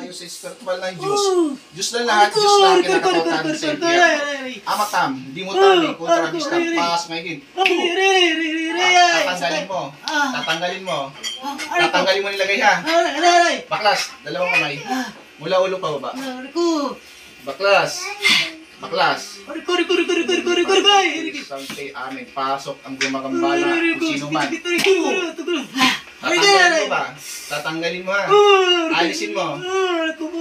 tayo sa spiritual ng Diyos. Diyos na lahat, Diyos na kinakatotan sa impyerno. Amatam, hindi mo tami, kontrabista, pas, maigin. Tatanggalin mo. Tatanggalin mo. Tatanggalin mo nilagay ha. Baklas, dalawang kamay. Mula ulo pa baba. Baklas. Baklas. Sante, amen. Pasok ang gumagambala kung sino man. Tatanggalin mo ba? Tatanggalin mo ha. Alisin mo.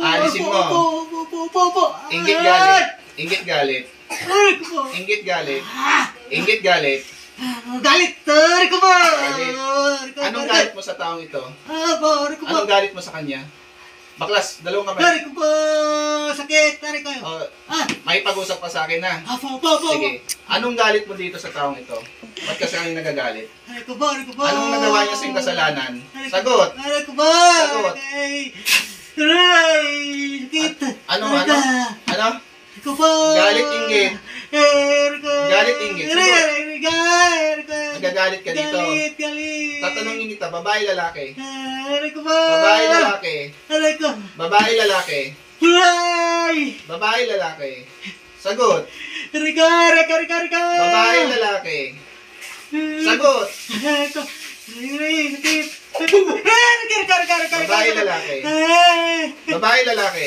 Alisin mo. Inggit galit. Inggit galit. Inggit galit. Inggit galit. Galit! Tari ko ba? Galit. Anong galit mo sa taong ito? Anong galit mo sa kanya? Baklas, dalawang kamay. Tari ko ba? Sakit! Tari ko. Oh, may pag-usap ka sa akin na. Apo. Sige. Anong galit mo dito sa taong ito? Ba't kasi ang nagagalit? Tari ko ba? Anong nagawa niya sa iyong kasalanan? Sagot! Tari ko ba? Sagot! Aray! Sakit! Ano? Ano? Tari ko ba? Galit, inggit. Galit, inggit. Sagot! Nagagalit ka dito. Galit! Tatanungin kita, babae, lalaki? Tari ko ba? Babae, lalaki? Tari ko! Babae, lalaki? Aray! Babae, lalaki? Sagot! Rika! Babae, lalaki? Sagot! Babae, lalaki? Babae, lalaki?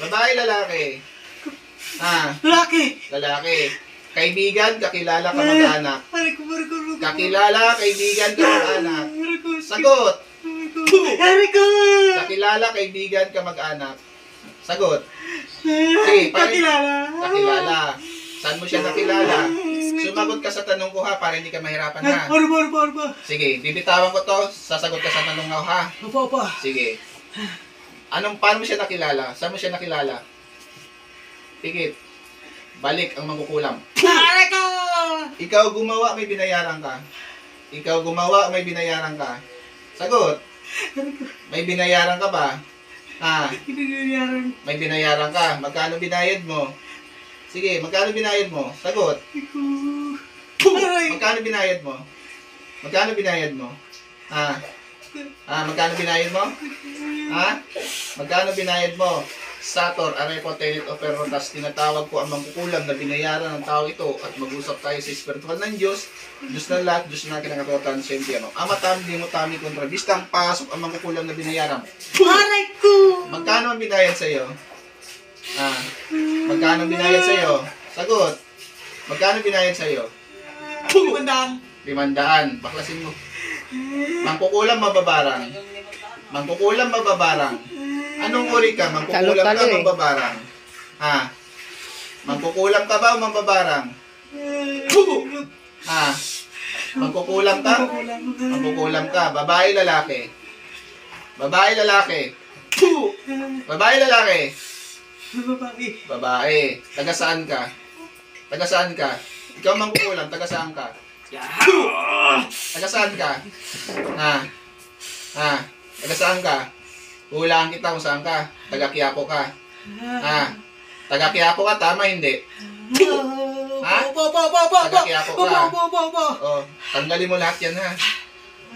Babae, lalaki? Laki! Lalaki. Kaibigan, kakilala, kamag-anak. Kakilala, kaibigan, kamag-anak. Sagot! Kakilala, kaibigan, kamag-anak. Sagot. Sige, kakilala. Saan mo siya nakilala? Sumagot ka sa tanong ko ha, para hindi ka mahirapan ha. Sige, bibitawan ko to, sasagot ka sa tanong ko ha. Sige. Paano mo siya nakilala? Saan mo siya nakilala? Tikit. Balik ang mangkukulam. Ikaw gumawa, may binayaran ka. Ikaw gumawa, may binayaran ka. Sagot. May binayaran ka ba? May binayaran ka. Magkano binayad mo? Sige, magkano binayad mo? Sagot. Magkano binayad mo? Magkano binayad mo? Magkano binayad mo? Magkano binayad mo? Sator, arepo, tenet, operotas, tinatawag ko ang mangkukulam na binayaran ng tao ito at mag-usap tayo sa spiritual ng Diyos. Diyos na lahat, Diyos na kinakatotan sa impyerno. Amatam, di mo tami kontrabistang pasok ang mangkukulam na binayaran. Aray ko! Magkano ang binayad sa iyo? Magkano ang binayad sa iyo? Sagot. Magkano binayad sa iyo? 500. 500. Baklasin mo. Mangkukulam, mababarang. Mangkukulam, mababarang. Anong uri ka? Mangkukulam ka, mababarang? Mangkukulam ka ba o mababarang? Mangkukulam ka? Mangkukulam ka. Babae, lalaki? Babae, lalaki? Babae, lalaki? Babae. Taga saan ka? Taga saan ka? Ikaw mangkukulam, taga saan ka? Taga saan ka? Taga saan ka? Hulaan kita kung saan ka. Taga Quiapo ka. Taga Quiapo ka, tama hindi? Taga Quiapo ka. Tanggalin mo lahat yan ha.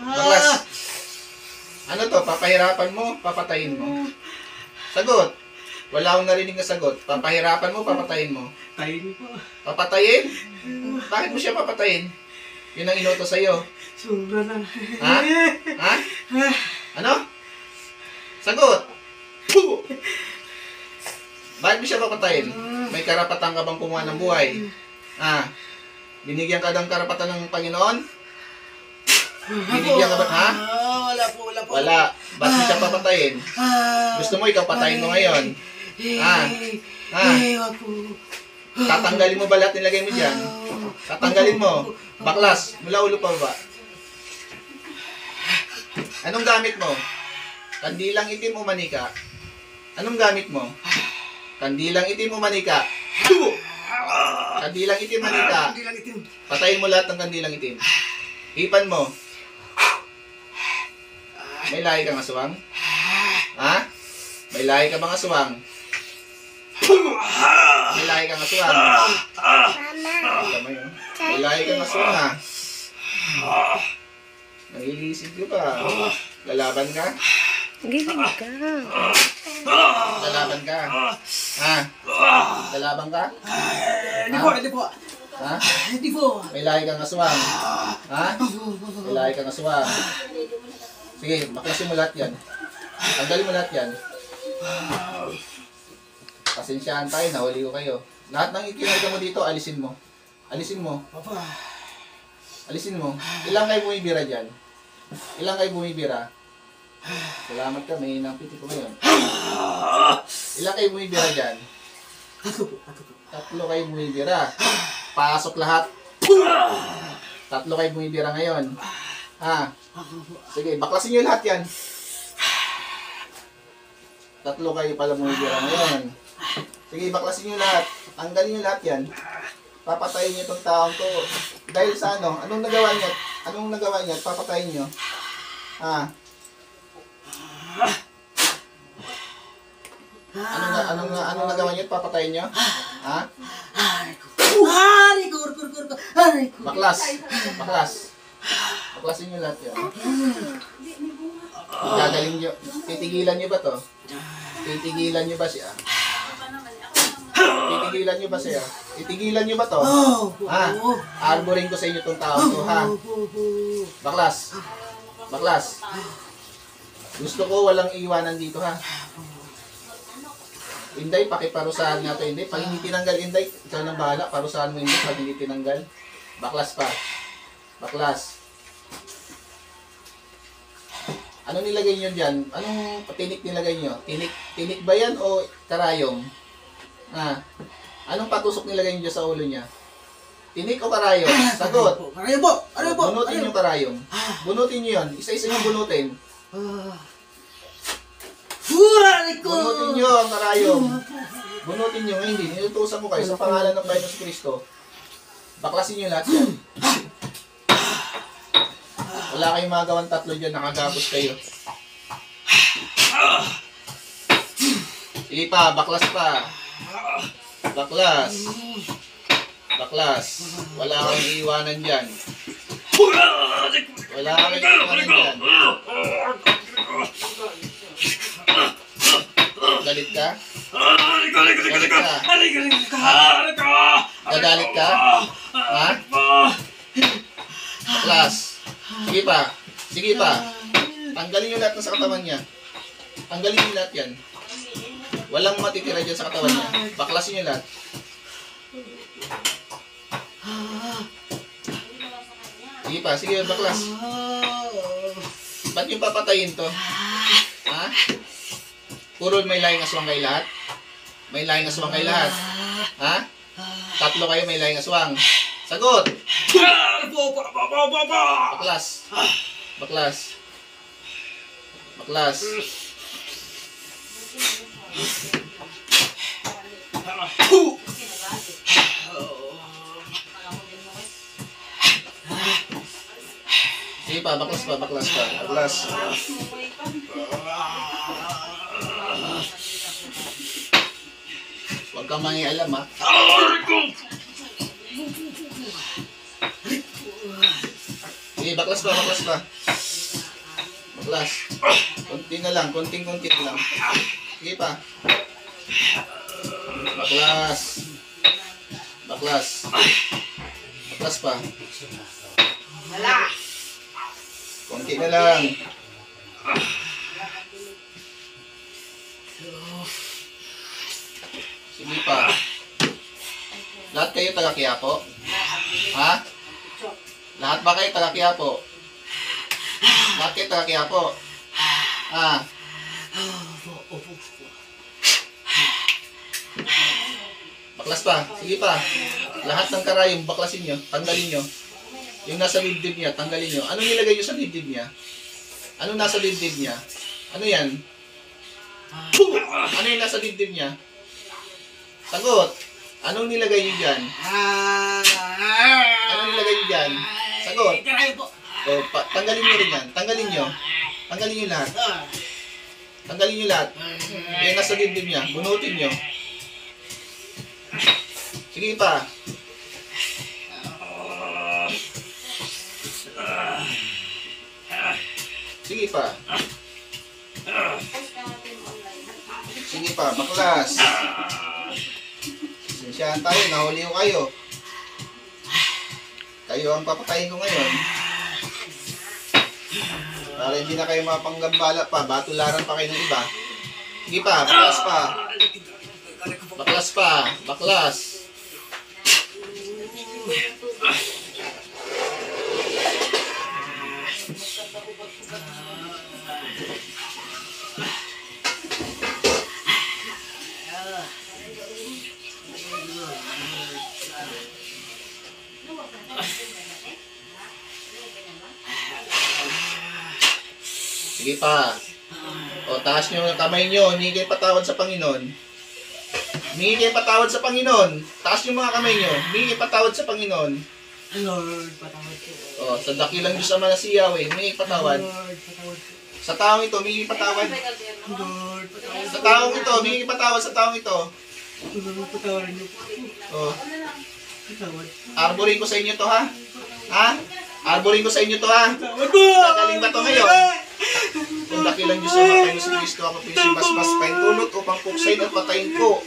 Baklas. Ano to? Papahirapan mo? Papatayin mo? Sagot. Wala akong narinig na sagot. Papahirapan mo? Papatayin mo? Tayin po. Papatayin? Bakit mo siya papatayin? Yun ang inuto sa'yo. Sobra na. Ano? Sagot! Bakit mo siya papatayin? May karapatan ka bang kumuha ng buhay? Binigyan ka ng karapatan ng Panginoon? Binigyan ka ba? Wala po. Wala. Ba't mo siya papatayin? Gusto mo ikaw patayin mo ngayon? Wag po. Tatanggalin mo ba lahat nilagay mo dyan? Tatanggalin mo. Baklas. Mula ulo pa ba? Anong gamit mo? Kandilang itim o manika? Anong gamit mo? Kandilang itim o manika? Kandilang itim, manika. Patayin mo lahat ng kandilang itim. Hipan mo. May lahi kang aswang? May lahi ka bang aswang? May lahi kang aswang? May lahi kang aswang ha? Nangilisig ka ba? Lalaban ka? Giling ka. Lalaban ka. Ha? Lalaban ka? Hindi po, hindi po. Ha? Hindi po. May lahi kang aswang. Ha? May lahi kang aswang. Sige, baklasin mo lahat yan. Tanggalin mo lahat yan. Pasensyahan tayo, nahuli ko kayo. Lahat ng ikinarga mo dito, alisin mo. Alisin mo. Papa. Alisin mo. Ilang kayo bumibira dyan? Ilang kayo bumibira? Salamat ka, may hinang piti ko ngayon. Ilang kayo bumibira dyan? Tatlo kayo bumibira. Pasok lahat. Tatlo kayo bumibira ngayon. Ha? Sige, baklasin nyo lahat yan. Tatlo kayo pala bumibira ngayon. Sige, baklasin nyo lahat. Tanggalin nyo lahat yan. Papatayin nyo itong taong to. Dahil sa ano? Anong nagawa nyo? Anong nagawa nyo? Papatayin nyo. Ha? Anong nagawa nyo? Papatayin nyo? Ha? Baklas. Baklas. Baklasin nyo lahat yan. Gagaling nyo. Titigilan nyo ba to? Titigilan nyo ba siya? Titigilan nyo ba siya? Titigilan nyo ba to? Ha? Arborin ko sa inyo itong tao to, ha? Baklas. Baklas. Gusto ko walang iwanan dito, ha? Inday, pakiparusahan nga to, Inday. Pag hindi tinanggal, Inday, ikaw nang bahala. Parusahan mo, Inday, pag hindi tinanggal. Baklas pa. Baklas. Ano nilagay nyo dyan? Anong tinik nilagay nyo? Tinik ba yan o karayom? Ha? Anong patusok nilagay nyo sa ulo niya? Tinik o karayom? Sagot! Karayom po! Karayom po! Bunutin yung karayom. Bunutin nyo yun. Isa-isa nyo bunutin. Bunutin nyo ang karayom. Bunutin nyo. Hindi. Nilutusan ko kayo sa pangalan ng Panginoon Kristo. Baklasin nyo lahat yan. Wala kayong magawang tatlo dyan. Nakagapos kayo. Sige pa. Baklas pa. Baklas. Baklas. Wala kang iiwanan dyan. Wala kang iiwanan dyan. Galit ka? Galit ka? Gagalit ka? Ha? Baklas. Sige pa. Sige pa. Tanggalin nyo lahat na sa katawan niya. Tanggalin nyo lahat yan. Walang matitira dyan sa katawan niya. Baklasin nyo lahat. Sige pa. Sige, baklas. Ba't yung papatayin to? Ha? Puro may lahing aswang kayo lahat? May lahing aswang kayo lahat? Ha? Tatlo kayo may lahing aswang. Sagot! Baklas. Baklas. Baklas. Sige pa, baklas pa, baklas pa. Baklas. Huwag kang mangialam, ha? Sige, baklas pa, baklas pa. Baklas. Konti na lang, konting-konti lang. Sige pa. Baklas. Baklas. Baklas pa. Wala! Konti na lang. Sige pa. Lahat kayo taga Quiapo? Ha? Lahat ba kayo taga Quiapo? Lahat kayo taga Quiapo? Ha? Baklas pa. Sige pa. Lahat ng karayom, baklasin nyo. Tanggalin nyo. Yung nasa dibdib niya, tanggalin nyo. Anong nilagay nyo sa dibdib niya? Anong nasa dibdib niya? Ano yan? Ano yung nasa dibdib niya? Sagot! Anong nilagay nyo dyan? Anong nilagay nyo dyan? Sagot! O, tanggalin nyo rin yan. Tanggalin nyo. Tanggalin nyo lahat. Tanggalin nyo lahat. Yung nasa dibdib niya, bunutin nyo. Sige pa. Sige pa. Sige pa, baklas. Sensyahan tayo, nahuli ko kayo. Kayo ang papatayin ko ngayon. Para hindi na kayo mapanggambala pa, batularan pa kayo ng iba. Sige pa, baklas pa. Baklas pa, baklas. Sige pa. O, taas nyo yung kamay nyo. Humingi kayo patawad sa Panginoon. Humingi kayo patawad sa Panginoon. Taas nyo mga kamay nyo. Humingi kayo patawad sa Panginoon. Lord, patawad ko. O, sa dakilang Diyos Ama na si Yahweh, humingi patawad. Lord, patawad ko. Sa taong ito, humingi patawad. Lord, patawad Sa taong ito, humingi patawad sa taong ito. Lord, patawarin niyo po. O, Patawad. arborin ko sa inyo to, ha? Ha? Arborin ko sa inyo to, ha? Patawad po! Gagaling ba to ngayon? Kung dakilang Diyos Ama, Panginoon si Kristo, ako po yung basbas paintulot upang puksain at patayin ko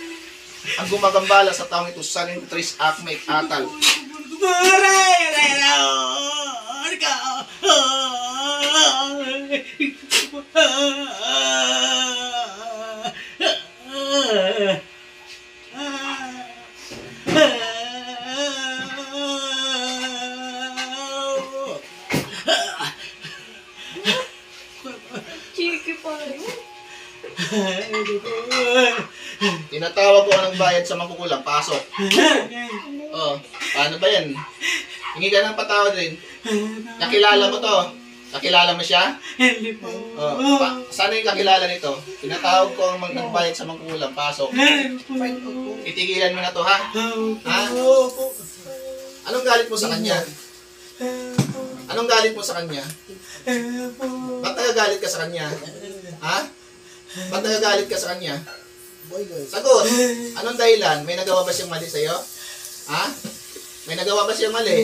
ang gumagambala sa taong ito, sanin tris akmek atal. Chiki pa rin. Tinatawag ko ang bayad sa mangkukulam, pasok. Oh, paano ba yan? Hingi ka ng patawad din. Kakilala mo to? Kakilala mo siya? Hindi po. Oh, sana yung kakilala nito? Tinatawag ko ang nagbayad sa mangkukulam, pasok. Itigilan mo na to, ha? Ha? Anong galit mo sa kanya? Anong galit mo sa kanya? Ba't nagagalit ka sa kanya? Ha? Ba't nagagalit ka sa kanya? Sagot! Anong dahilan? May nagawa ba siyang mali sa'yo? Ha? May nagawa ba siyang mali?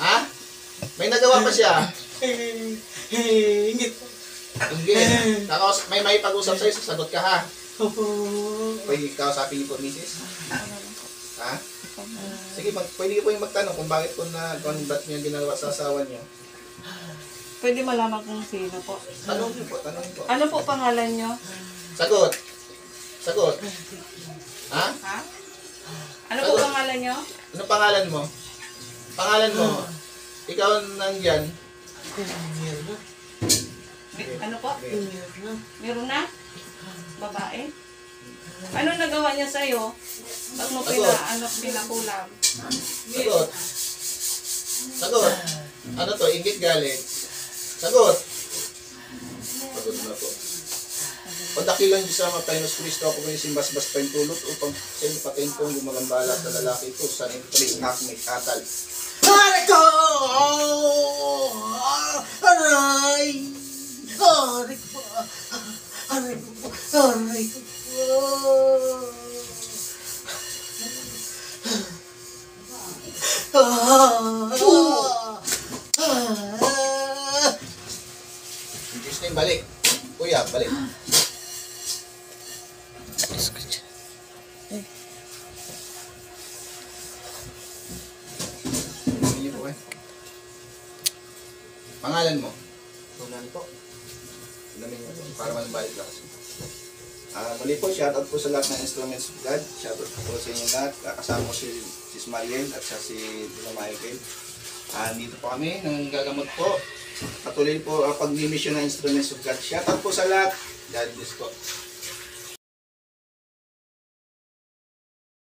Ha? May nagawa ba siya? Ingit. Hindi. May pag-usap sa'yo, sasagot ka, ha? Opo. Pwede kausapin niyo po, misis? Ha? Sige, pwede po yung magtanong kung bakit po ba't niyo ginawa sa asawa niyo. Pwede malaman kung sino po. Tanong niyo po, tanong niyo po. Ano po pangalan nyo? Sagot! Sagot! Ha? Ha? Ano po pangalan nyo? Ano pangalan mo? Pangalan mo? Ikaw nandyan. Ano po? Meron na? Babae? Ano nagawa niya sa'yo? Ba't mo pinakulam? Sagot! Sagot! Ano to? Ingit galit? Sagot! Sagot na po. Padakilang Diyos Ama, Panginoon Kristo, ako po yung simbasbas pa yung tulot upang sa inyo patayin po ang gumagambala sa lalaki ito sa nitris akmek atal. Aray ko! Aray! Aray ko! Aray ko! Aray ko! Diyos na yung balik. Kuya, balik. Sige po eh. Pangalan mo? Tunani po. Tunanin mo para manbalik lang. Muli po, shoutout po sa lahat ng instruments of God. Shoutout po sa inyo lahat. Kasama ko si Smaliel at siya si Dino Michael. Dito po kami, nang gagamot po. Patuloy po ang pag-mission ng instruments of God. Shoutout po sa lahat. God bless po.